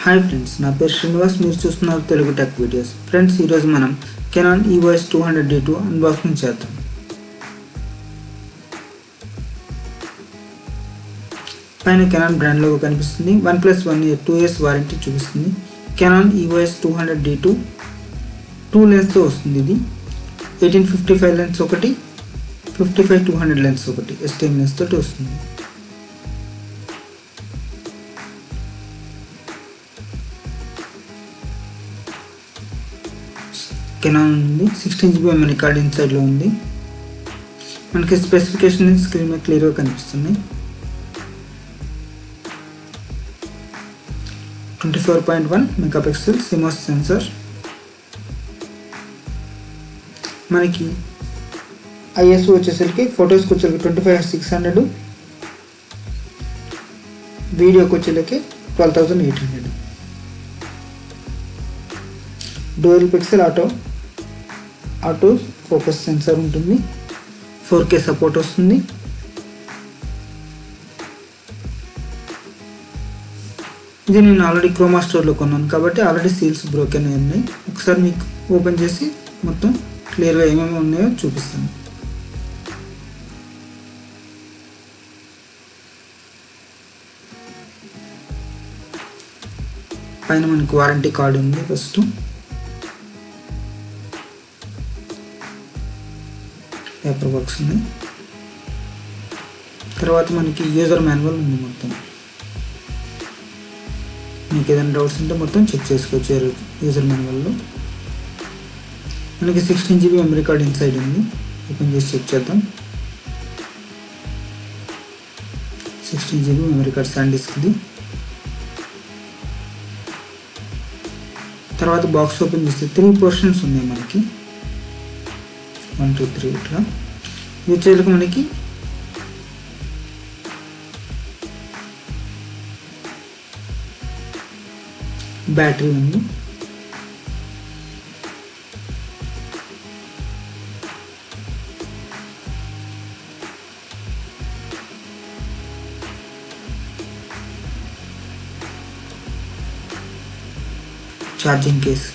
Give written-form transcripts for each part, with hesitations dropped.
Hi friends, నా పేరు శ్రీనివాస్. మీరు చూస్తున్నారు తెలుగు టెక్ వీడియోస్. ఫ్రెండ్స్, ఈరోజు మనం కెనాన్ EOS 200D2 అన్బాక్సింగ్ చేద్దాం. పైన కెనాన్ బ్రాండ్ లోగో కనిపిస్తుంది. 1+1 year 2 years వారంటీ చూపిస్తుంది. కెనాన్ EOS 200D2 2 లెన్స్తో వస్తుంది. ఇది 1855 లెన్స్ ఒకటి, 55-200 లెన్స్ ఒకటి, STM లెన్స్ తోటి వస్తుంది. కెనాన్ ఉంది. 16GB మెమరీ కార్డ్ ఇన్సైడ్లో ఉంది. మనకి స్పెసిఫికేషన్ స్క్రీన్ మీద క్లియర్గా కనిపిస్తున్నాయి. 24.1 మెగాపిక్సెల్ CMOS సెన్సార్. మనకి ISO వచ్చేసరికి ఫొటోస్కి వచ్చేసరికి 25/600, వీడియోకి వచ్చేసరికి 12,800. Dual pixel auto focus sensor ఉంటుంది. 4K సపోర్ట్ వస్తుంది. ఇది నేను ఆల్రెడీ క్రోమా స్టోర్లో కొన్నాను కాబట్టి ఆల్రెడీ సీల్స్ బ్రోకెన్ అయి ఉన్నాయి. ఒకసారి మీకు ఓపెన్ చేసి మొత్తం క్లియర్గా ఏమేమి ఉన్నాయో చూపిస్తాను. పైన మనకి వారంటీ కార్డు ఉంది. ఫస్ట్ పేపర్ వర్క్స్ ఉన్నాయి. తర్వాత మనకి యూజర్ మాన్యువల్ ఉంది. మొత్తం మీకు ఏదైనా డౌట్స్ ఉంటే మొత్తం చెక్ చేసుకోవచ్చు యూజర్ మాన్యువల్లో. మనకి 16GB మెమరీ కార్డ్ ఇన్సైడ్ ఉంది. ఓపెన్ చేసి చెక్ చేద్దాం. 16GB memory card శాండిస్క్ది. తర్వాత బాక్స్ ఓపెన్ చేస్తే 3 పోర్షన్స్ ఉన్నాయి మనకి. 1, 2, 3 ఇట్లా. ఇది వచ్చేసరికి మనకి బ్యాటరీ ఉంది. Charging case.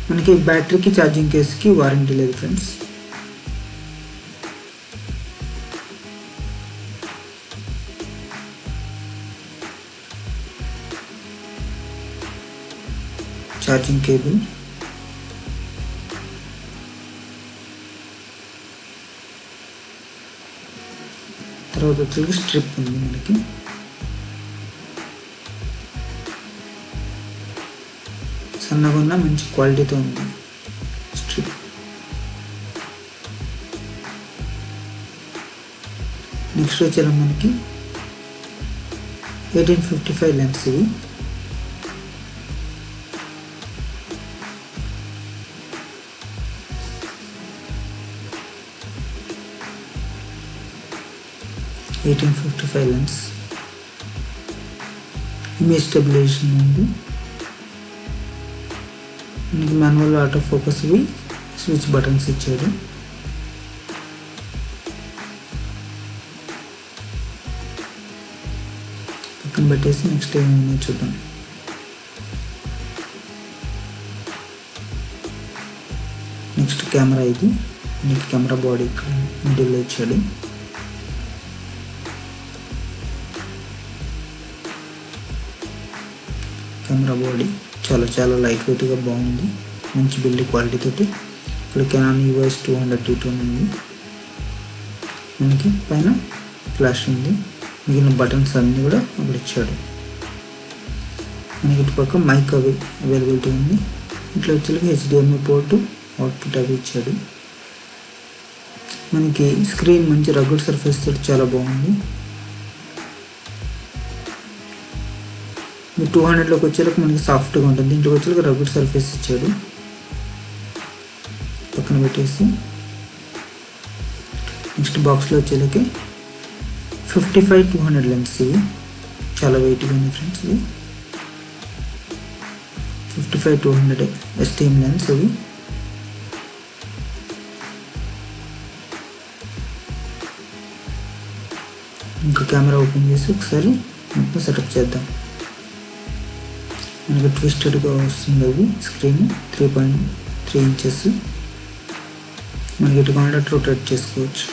మనకి బ్యాటరీకి ఛార్జింగ్ కేస్కి వారంటీ లేదు ఫ్రెండ్స్. Charging cable. తర్వాత వచ్చేసి స్ట్రిప్ ఉంది మనకి. సన్నగా ఉన్న మంచి క్వాలిటీతో ఉంది స్ట్రిప్. నెక్స్ట్ వచ్చేలా మనకి 1855 లెన్స్. ఇవి లెన్స్. ఇమేజ్ స్టెబిలైజేషన్ ఉంది. మనకి మాన్యువల్ ఆటో ఫోకస్ ఇవి స్విచ్ బటన్స్ ఇచ్చాడు. పక్కన పెట్టేసి నెక్స్ట్ ఏమైనా చూద్దాం. Next camera. ఇది మనకి కెమెరా బాడీ ఇక్కడ మిడిల్లో ఇచ్చాడు. కెమెరా బాడీ చాలా లైట్ వెయిట్గా బాగుంది. మంచి బిల్డ్ క్వాలిటీ తోటి. ఇక్కడ కెనాన్ EOS 200D2 ఉంది. మనకి పైన ఫ్లాష్ ఉంది. మిగిలిన బటన్స్ అన్నీ కూడా అక్కడ ఇచ్చాడు. మనకి ఇటుపక్క మైక్ అవైలబిలిటీ ఉంది. ఇట్లా వచ్చేసరికి HDMI పోర్టు, అవుట్పుట్ అవి ఇచ్చాడు. మనకి స్క్రీన్ మంచి రగ్గుడ్ సర్ఫేస్ తోటి చాలా బాగుంది. 200లోకి వచ్చేలకు మనకి సాఫ్ట్గా ఉంటుంది. దీంట్లోకి వచ్చేలకు రగ్గుడ్ సర్ఫేస్ ఇచ్చాడు. పక్కన పెట్టేసి నెక్స్ట్ బాక్స్లో వచ్చేలకి 55-200 లెన్స్. ఇవి చాలా వెయిట్గా ఉంది ఫ్రెండ్స్. ఇవి 55-200 STM లెన్స్. ఇవి ఇంకా కెమెరా ఓపెన్ చేసి ఒకసారి మొత్తం సెటప్ చేద్దాం. మనకి ట్విస్టెడ్గా వస్తుంది అది స్క్రీన్ 3.3 ఇంచెస్. మనకి ఎటు కావాలంటే రొటేట్ చేసుకోవచ్చు.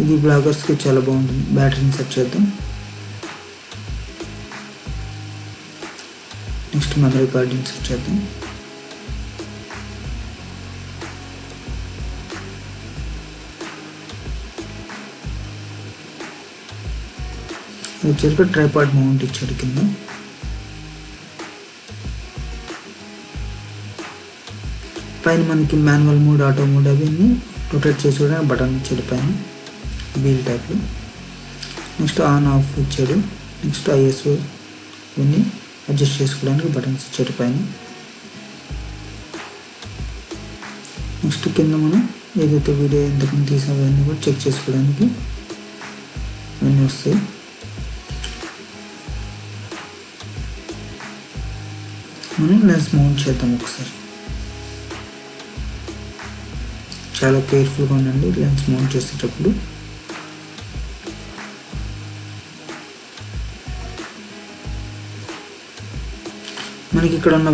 ఇది బ్లాగర్స్కి చాలా బాగుంటుంది. బ్యాటరీని సెట్ చేద్దాం. నెక్స్ట్ మెమరీ కార్డ్ ఇన్సర్ట్ చేద్దాం. వచ్చేసరికి ట్రైపాడ్ మౌంట్ ఇచ్చాడు కింద. పైన మనకి మాన్యువల్ మోడ్, ఆటో మోడ్ అవన్నీ రొటేట్ చేసుకోవడానికి బటన్ ఇచ్చాడు పైన వీల్ టైప్లో. నెక్స్ట్ ఆన్ ఆఫ్ ఇచ్చాడు. నెక్స్ట్ ఐఎస్ఓ ఇవన్నీ అడ్జస్ట్ చేసుకోవడానికి బటన్స్ ఇచ్చాడు పైన. నెక్స్ట్ కింద మనం ఏదైతే వీడియో ఇంతకుముందు తీసామో అవన్నీ కూడా చెక్ చేసుకోవడానికి ఇవన్నీ వస్తాయి. మనం లెన్స్ మౌంట్ చేద్దాం ఒకసారి. చాలా కేర్ఫుల్గా ఉండండి లెన్స్ మౌంట్ చేసేటప్పుడు. మనకి ఇక్కడ ఉన్న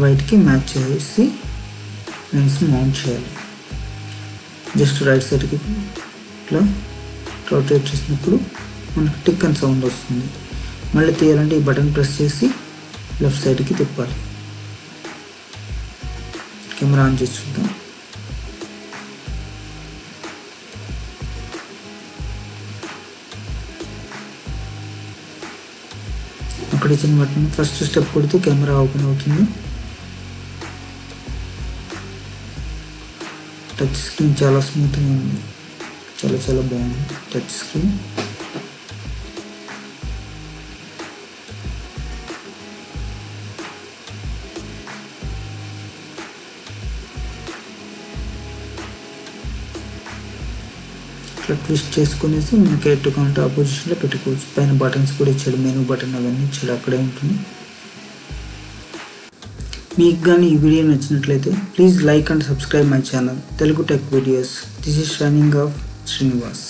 వైట్కి మ్యాచ్ చేసి లెన్స్ మౌంట్ చేయాలి. జస్ట్ రైట్ సైడ్కి ఇట్లా రొటేట్ చేసినప్పుడు మనకి టిక్ అని సౌండ్ వస్తుంది. మళ్ళీ తీయాలంటే ఈ బటన్ ప్రెస్ చేసి లెఫ్ట్ సైడ్కి తిప్పాలి. కెమెరా ఆన్ చేసి చూద్దాం. అక్కడ ఇచ్చిన బటన్ ఫస్ట్ స్టెప్ కొడితే కెమెరా ఓపెన్ అవుతుంది. టచ్ స్క్రీన్ చాలా స్మూత్గా ఉంది. చాలా బాగుంది టచ్ స్క్రీన్. ఇట్లా ట్విస్ట్ చేసుకునేసి మనకి ఎటు కావాలంటే ఆ పొజిషన్లో పెట్టుకోవచ్చు. పైన బటన్స్ కూడా ఇచ్చాడు, మెనూ బటన్ అవన్నీ ఇచ్చాడు, అక్కడే ఉంటుంది. మీకు కానీ ఈ వీడియో నచ్చినట్లయితే please like and subscribe my channel Telugu tech videos. This is shining of Srinivas.